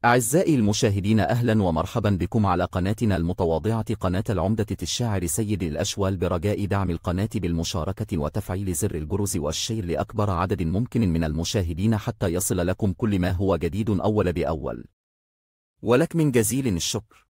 أعزائي المشاهدين، أهلا ومرحبا بكم على قناتنا المتواضعة قناة العمدة الشاعر سيد الأشوال، برجاء دعم القناة بالمشاركة وتفعيل زر الجرس والشير لأكبر عدد ممكن من المشاهدين حتى يصل لكم كل ما هو جديد أول بأول، ولك من جزيل الشكر.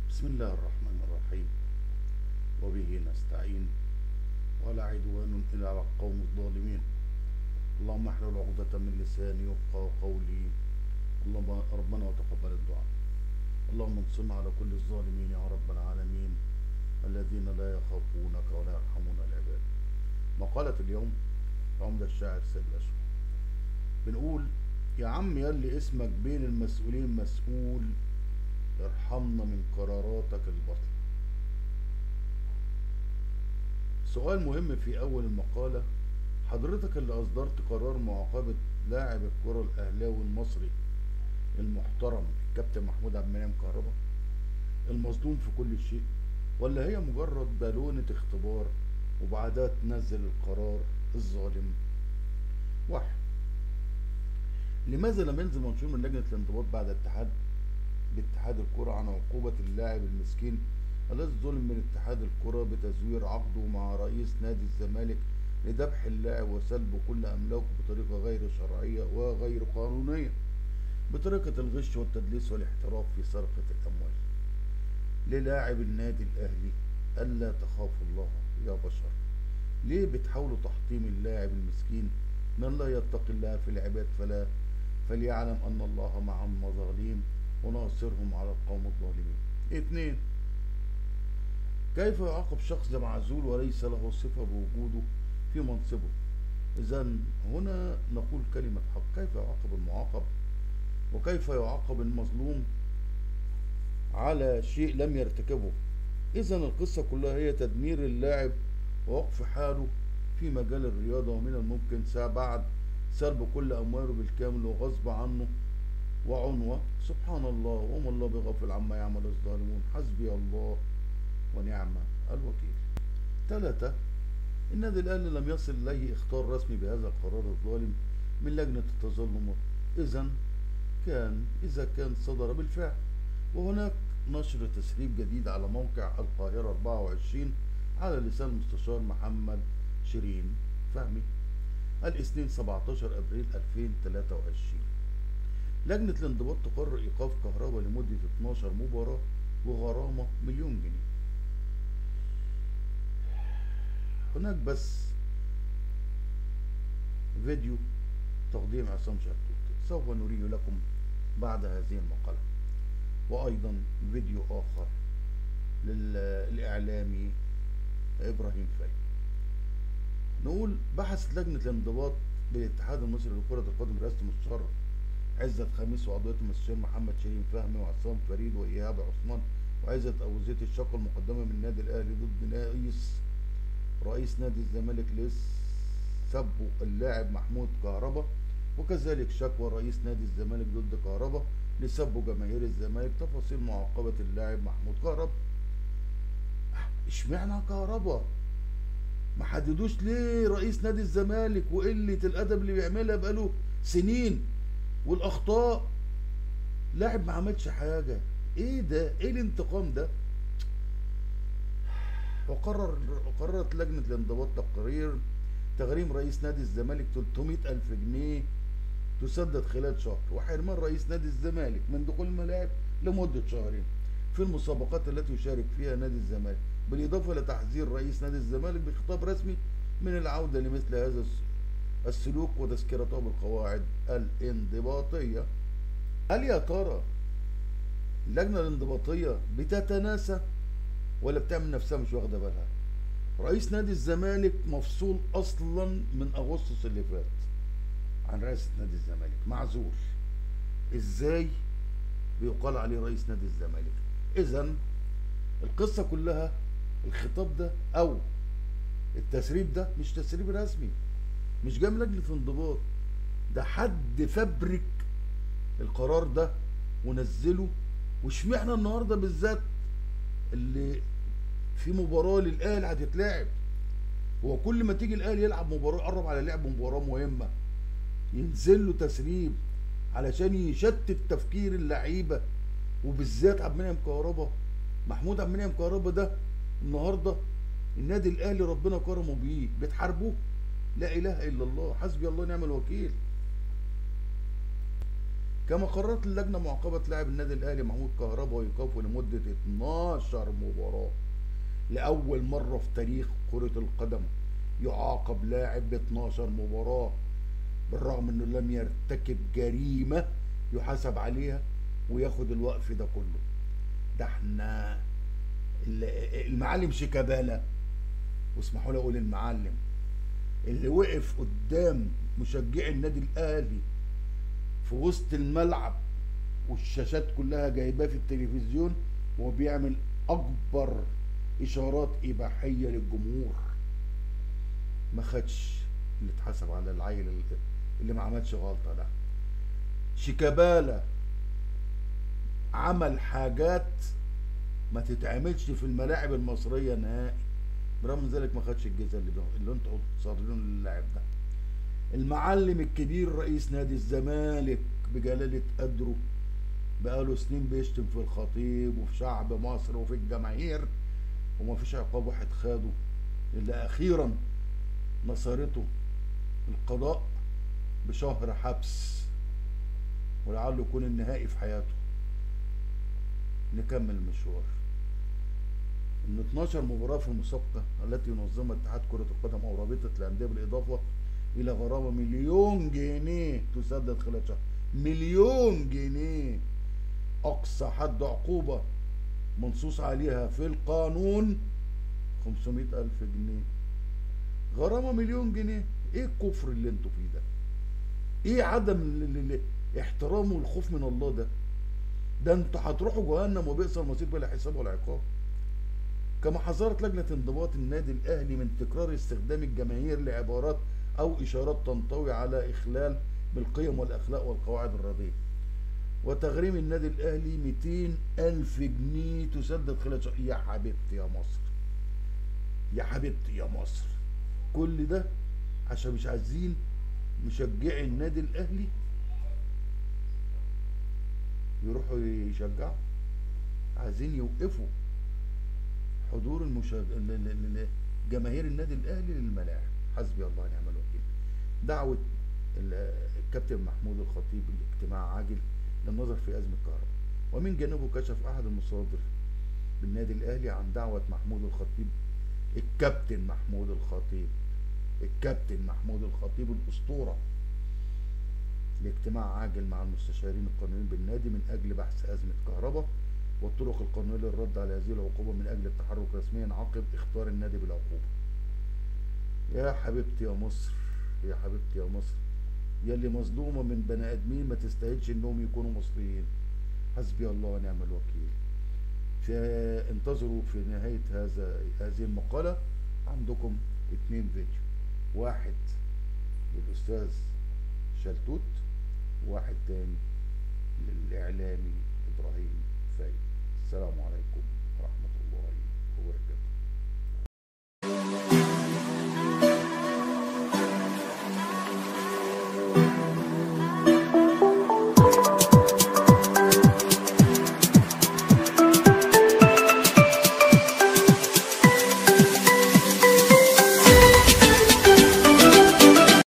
بسم الله الرحمن الرحيم، وبه نستعين، ولا عدوان إلا على القوم الظالمين. اللهم احلل عقدة من لساني يفقهوا قولي. اللهم ربنا وتقبل الدعاء. اللهم انصرنا على كل الظالمين يا رب العالمين، الذين لا يخافونك ولا يرحمون العباد. مقالة اليوم عمدة الشاعر سيد الأشوال. بنقول: يا عم يلي اسمك بين المسؤولين مسؤول، ارحمنا من قراراتك الباطلة. سؤال مهم في أول المقالة: حضرتك اللي أصدرت قرار معاقبة لاعب الكرة الأهلاوي المصري المحترم الكابتن محمود عبد المنعم كهربا المظلوم في كل شيء، ولا هي مجرد بالونة اختبار وبعدها تنزل القرار الظالم؟ واحد: لماذا لم ينزل منشور من لجنة الانضباط بعد باتحاد الكرة عن عقوبة اللاعب المسكين الذي ظلم من اتحاد الكرة بتزوير عقده مع رئيس نادي الزمالك لذبح اللاعب وسلب كل أملاكه بطريقة غير شرعية وغير قانونية، بطريقة الغش والتدليس والاحتراف في سرقة الأموال؟ للاعب النادي الأهلي: ألا تخافوا الله يا بشر. ليه بتحاولوا تحطيم اللاعب المسكين؟ من لا يتقي الله في العباد فليعلم أن الله مع المظالم وناصرهم على القوم الظالمين. 2: كيف يعاقب شخص معزول وليس له صفة بوجوده في منصبه؟ إذن هنا نقول كلمة حق: كيف يعاقب المعاقب؟ وكيف يعاقب المظلوم على شيء لم يرتكبه؟ إذن القصة كلها هي تدمير اللاعب ووقف حاله في مجال الرياضة، ومن الممكن بعد سلب كل أمواله بالكامل وغصب عنه وعنوة. سبحان الله، وما الله بغافل عما يعمل الظالمون، حسبي الله ونعم الوكيل. 3: النادي الأهلي لم يصل إليه إخطار رسمي بهذا القرار الظالم من لجنة التظلم، إذا كان صدر بالفعل. وهناك نشر تسريب جديد على موقع القاهرة 24 على لسان المستشار محمد شيرين فهمي الاثنين 17 أبريل 2023: لجنة الانضباط تقرر إيقاف كهربا لمدة 12 مباراة وغرامة مليون جنيه. هناك بس فيديو تقديم عصام شرتوت سوف نريه لكم بعد هذه المقالة، وأيضا فيديو آخر للإعلامي إبراهيم فايق. نقول: بحثت لجنة الانضباط بالاتحاد المصري لكرة القدم برئاسة المستشار عزت خميس وعضوية المستشار محمد شيرين فهمي وعصام فريد وإيهاب عثمان وعزت أبو زيد الشقة المقدمة من النادي الأهلي ضد رئيس نادي الزمالك لسبوا اللاعب محمود كهربا، وكذلك شكوى رئيس نادي الزمالك ضد كهربا لسبوا جماهير الزمالك. تفاصيل معاقبة اللاعب محمود كهربا. اشمعنى كهربا؟ ما حددوش ليه رئيس نادي الزمالك وقلة الأدب اللي بيعملها بقاله سنين والأخطاء؟ لاعب ما عملش حاجة، ايه ده؟ ايه الانتقام ده؟ وقررت لجنة الانضباط تغريم رئيس نادي الزمالك 300,000 جنيه تسدد خلال شهر، وحرمان رئيس نادي الزمالك من دخول الملاعب لمدة شهرين في المسابقات التي يشارك فيها نادي الزمالك، بالإضافة لتحذير رئيس نادي الزمالك بخطاب رسمي من العودة لمثل هذا السلوك وتذكرته بالقواعد الانضباطية. هل يا ترى اللجنة الانضباطية بتتناسى ولا بتعمل نفسها مش واخدة بالها؟ رئيس نادي الزمالك مفصول أصلا من أغسطس اللي فات عن رئاسة نادي الزمالك، معزول. ازاي بيقال عليه رئيس نادي الزمالك؟ اذا القصة كلها، الخطاب ده او التسريب ده مش تسريب رسمي، مش جاي من لجنة انضباط، ده حد فبرك القرار ده ونزله. واشمعنى النهارده بالذات اللي في مباراة للأهلي هتتلعب؟ هو كل ما تيجي الأهلي يلعب مباراة، يقرب على لعب مباراة مهمة، ينزل له تسريب علشان يشتت تفكير اللعيبة، وبالذات عبد المنعم كهربا. محمود عبد المنعم كهربا ده النهارده النادي الأهلي ربنا كرمه بيه، بتحاربوه؟ لا إله إلا الله، حسبي الله ونعم الوكيل. كما قررت اللجنة معاقبة لاعب النادي الأهلي محمود كهربا وإيقافه لمدة 12 مباراة. لأول مرة في تاريخ كرة القدم يعاقب لاعب ب 12 مباراة، بالرغم انه لم يرتكب جريمة يحاسب عليها وياخد الوقف ده كله. ده احنا المعلم شيكابالا، واسمحوا لي اقول المعلم، اللي وقف قدام مشجعي النادي الاهلي في وسط الملعب والشاشات كلها جايباه في التلفزيون وهو بيعمل اكبر اشارات اباحيه للجمهور، ما خدش اللي اتحسب على العيل اللي ما عملش غلطه ده. شيكابالا عمل حاجات ما تتعملش في الملاعب المصريه نهائي، برغم من ذلك ما خدش الجزء اللي انتوا صارلين للاعب ده. المعلم الكبير رئيس نادي الزمالك بجلاله قدره بقاله سنين بيشتم في الخطيب وفي شعب مصر وفي الجماهير، وما فيش عقاب واحد خده الا اخيرا نصرته القضاء بشهر حبس، ولعله يكون النهائي في حياته. نكمل المشوار. ان 12 مباراة في المسابقة التي ينظمها اتحاد كرة القدم او رابطة الاندية، بالاضافة الى غرامة مليون جنيه تسدد خلال شهر. مليون جنيه اقصى حد عقوبة منصوص عليها في القانون 500,000 جنيه. غرامة مليون جنيه. ايه الكفر اللي انتوا فيه ده؟ ايه عدم احترام والخوف من الله ده؟ ده انتوا هتروحوا جهنم وبئس المصير بلا حساب ولا عقاب. كما حذرت لجنة انضباط النادي الاهلي من تكرار استخدام الجماهير لعبارات او اشارات تنطوي على اخلال بالقيم والاخلاق والقواعد الرياضية، وتغريم النادي الاهلي 200,000 جنيه تسدد خلال شهر. يا حبيبتي يا مصر، يا حبيبتي يا مصر، كل ده عشان مش عايزين مشجعي النادي الاهلي يروحوا يشجعوا، عايزين يوقفوا حضور جماهير النادي الاهلي للملاعب. حسبي الله ونعم الوكيل. دعوة الكابتن محمود الخطيب لاجتماع عاجل للنظر في أزمة كهرباء. ومن جانبه كشف أحد المصادر بالنادي الأهلي عن دعوة محمود الخطيب، الكابتن محمود الخطيب الأسطورة، لاجتماع عاجل مع المستشارين القانونيين بالنادي من أجل بحث أزمة كهرباء والطرق القانونية للرد على هذه العقوبة من أجل التحرك رسميا عقب اختيار النادي بالعقوبة. يا حبيبتي يا مصر، يا حبيبتي يا مصر، يا اللي مظلومة من بني آدمين ما تستاهلش إنهم يكونوا مصريين. حسبي الله ونعم الوكيل. انتظروا في نهاية هذه المقالة عندكم 2 فيديو، واحد للأستاذ شلتوت وواحد تاني للإعلامي إبراهيم فايد. السلام عليكم.